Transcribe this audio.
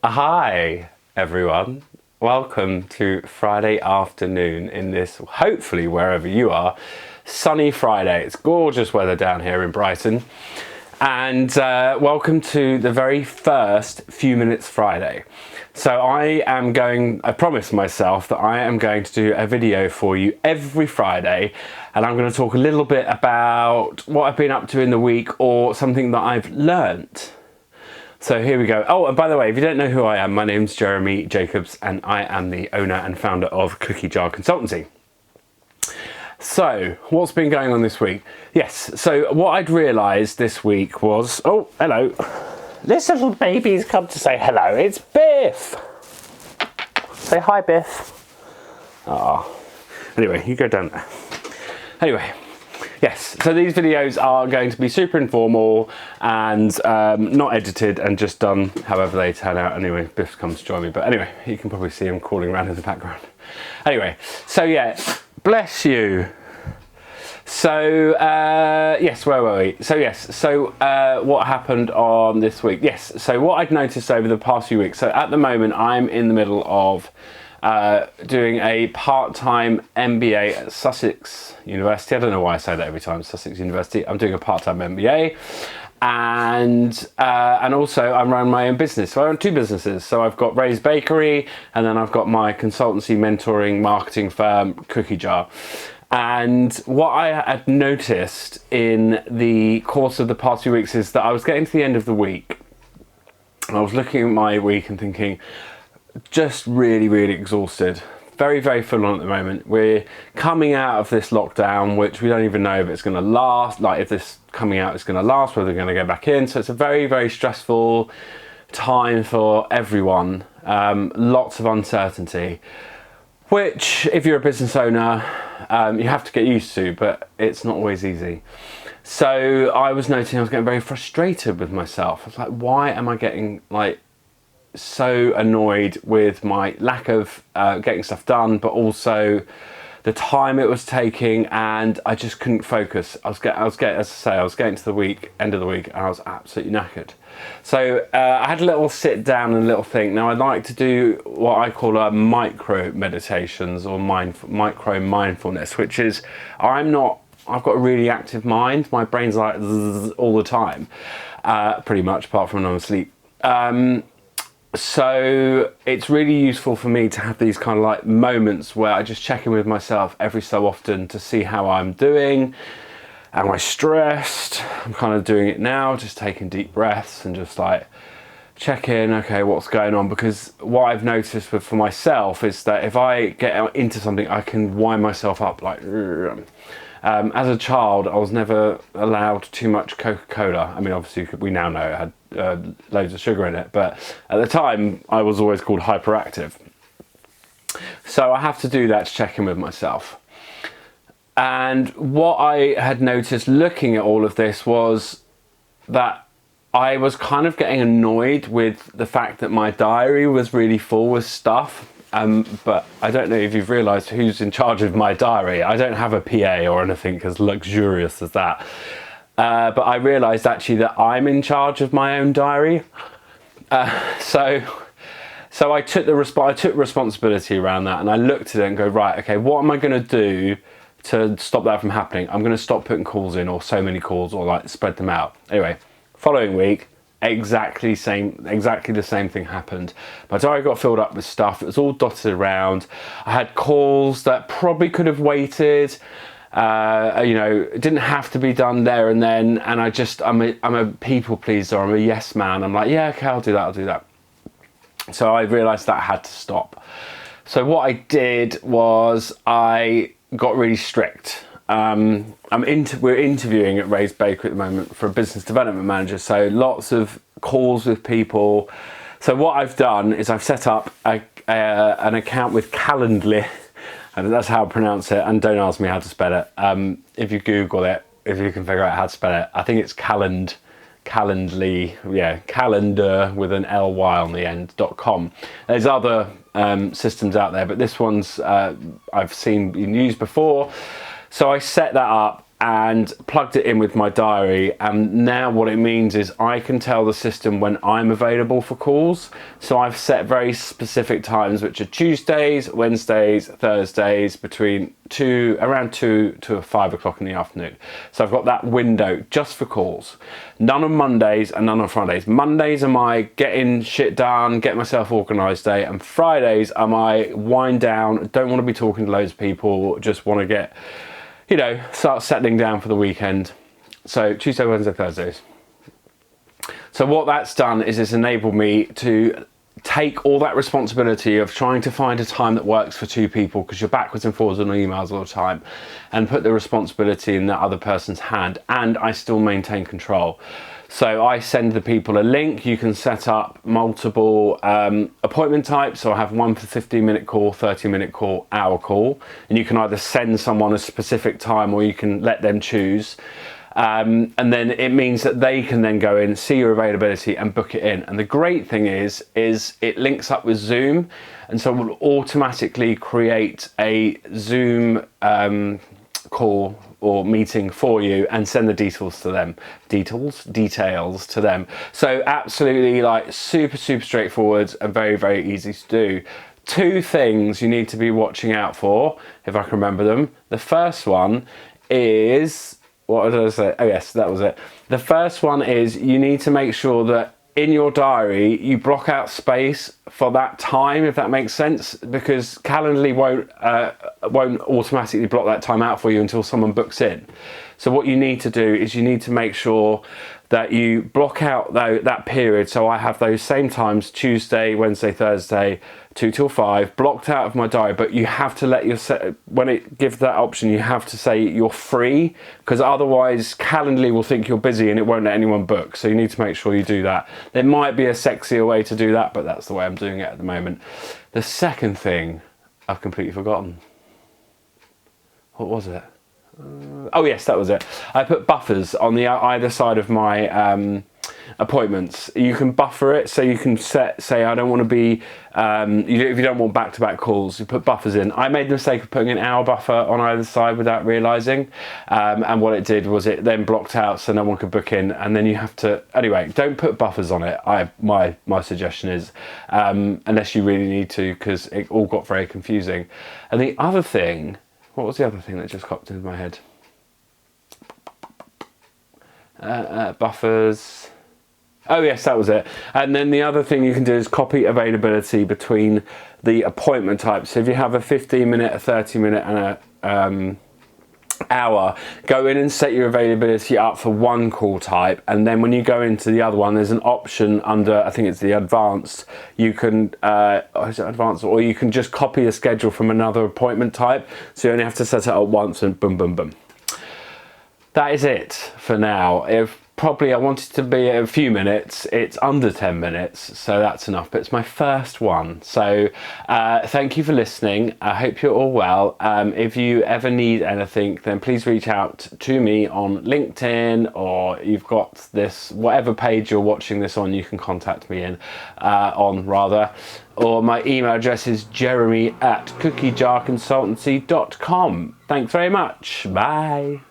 Hi everyone, welcome to Friday afternoon in this, hopefully wherever you are, sunny Friday. It's gorgeous weather down here in Brighton, and welcome to the very first Few Minutes Friday. So I promised myself that I am going to do a video for you every Friday, and I'm going to talk a little bit about what I've been up to in the week or something that I've learnt. So here we go. Oh, and by the way, if you don't know who I am, my name's Jeremy Jacobs and I am the owner and founder of Cookie Jar Consultancy. So, what's been going on this week? Yes, so what I'd realised this week was, oh, hello. This little baby's come to say hello. It's Biff. Say hi, Biff. Ah. Anyway, you go down there. Anyway. Yes, so these videos are going to be super informal and not edited and just done however they turn out. Anyway, Biff comes to join me, but anyway, you can probably see him crawling around in the background. Anyway, so yeah, bless you. So, yes, where were we? So yes, so what happened on this week? Yes, so what I'd noticed over the past few weeks, so at the moment I'm in the middle of doing a part-time MBA at Sussex University. I don't know why I say that every time, Sussex University. I'm doing a part-time MBA, and also I'm running my own business. So I run two businesses. So I've got Ray's Bakery, and then I've got my consultancy, mentoring, marketing firm, Cookie Jar. And what I had noticed in the course of the past few weeks is that I was getting to the end of the week, and I was looking at my week and thinking, just really exhausted, very full on at the moment. We're coming out of this lockdown, which we don't even know if it's going to last, like if this coming out is going to last, whether we're going to go back in. So it's a very stressful time for everyone. Lots of uncertainty, which if you're a business owner, you have to get used to, but it's not always easy. So I was noticing I was getting very frustrated with myself. I was like, why am I getting so annoyed with my lack of getting stuff done, but also the time it was taking, and I just couldn't focus. I was getting to the end of the week, and I was absolutely knackered. So I had a little sit down and a little think. Now I like to do what I call micro meditations or micro mindfulness, which is I've got a really active mind. My brain's like zzz all the time, pretty much, apart from when I'm asleep. So it's really useful for me to have these kind of like moments where I just check in with myself every so often to see how I'm doing. Am I stressed? I'm kind of doing it now, just taking deep breaths and just like check in, okay, what's going on? Because what I've noticed for myself is that if I get into something, I can wind myself up like... as a child, I was never allowed too much Coca-Cola. I mean, obviously, we now know it had loads of sugar in it, but at the time, I was always called hyperactive. So I have to do that to check in with myself. And what I had noticed looking at all of this was that I was kind of getting annoyed with the fact that my diary was really full with stuff. But I don't know if you've realised who's in charge of my diary. I don't have a PA or anything as luxurious as that. But I realised actually that I'm in charge of my own diary. So I took responsibility around that, and I looked at it and go, right, okay, what am I going to do to stop that from happening? I'm going to stop putting calls in, or so many calls, or like spread them out. Anyway, following week, exactly the same thing happened. My diary got filled up with stuff. It was all dotted around. I had calls that probably could have waited. It didn't have to be done there and then. And I'm a people pleaser. I'm a yes man. I'm like, yeah, okay, I'll do that. So I realised that had to stop. So what I did was I got really strict. We're interviewing at Ray's Bakery at the moment for a business development manager, so lots of calls with people. So what I've done is I've set up an account with Calendly, and that's how I pronounce it, and don't ask me how to spell it. If you Google it, if you can figure out how to spell it, I think it's Calendly, yeah, calendar with an ly on the end, .com. There's other systems out there, but this one's I've seen been used before. So I set that up, and plugged it in with my diary, and now what it means is I can tell the system when I'm available for calls. So I've set very specific times, which are Tuesdays, Wednesdays, Thursdays, between around 2 to 5 o'clock in the afternoon. So I've got that window just for calls. None on Mondays and none on Fridays. Mondays are my getting shit done, get myself organised day, and Fridays are my wind down, don't want to be talking to loads of people, just want to get, you know, start settling down for the weekend. So Tuesday, Wednesday, Thursdays. So what that's done is it's enabled me to take all that responsibility of trying to find a time that works for two people, because you're backwards and forwards on emails all the time, and put the responsibility in that other person's hand, and I still maintain control. So I send the people a link. You can set up multiple appointment types. So I have one for 15-minute call, 30-minute call, hour call. And you can either send someone a specific time or you can let them choose. And then it means that they can then go in, see your availability and book it in. And the great thing is it links up with Zoom. And so it will automatically create a Zoom call or meeting for you and send the details to them. Details to them. So absolutely, like, super straightforward and very easy to do. Two things you need to be watching out for, if I can remember them. The first one is, what did I say? Oh yes, that was it. The first one is you need to make sure that in your diary you block out space for that time, if that makes sense, because Calendly won't automatically block that time out for you until someone books in. So what you need to do is you need to make sure that you block out that period. So I have those same times, Tuesday, Wednesday, Thursday, 2 till 5, blocked out of my diary, but you have to let yourself, when it gives that option, you have to say you're free, because otherwise Calendly will think you're busy and it won't let anyone book. So you need to make sure you do that. There might be a sexier way to do that, but that's the way I'm doing it at the moment. The second thing, I've completely forgotten. What was it? Oh yes, that was it. I put buffers on the either side of my appointments. You can buffer it, so you can say I don't want to be if you don't want back-to-back calls, you put buffers in. I made the mistake of putting an hour buffer on either side without realizing, and what it did was it then blocked out so no one could book in, and then you have to, anyway, don't put buffers on it. My suggestion is, unless you really need to, because it all got very confusing. And the other thing, what was the other thing that just popped into my head? Buffers. Oh yes, that was it. And then the other thing you can do is copy availability between the appointment types. So if you have a 15-minute, a 30-minute and a hour, go in and set your availability up for one call type, and then when you go into the other one, there's an option under, I think it's the advanced, you can is it advanced, or you can just copy a schedule from another appointment type, so you only have to set it up once and boom boom boom. That is it for now. Probably I wanted to be a few minutes. It's under 10 minutes, so that's enough, but it's my first one. So thank you for listening. I hope you're all well. If you ever need anything, then please reach out to me on LinkedIn, or you've got this, whatever page you're watching this on, you can contact me on rather. Or my email address is jeremy@cookiejarconsultancy.com. Thanks very much. Bye.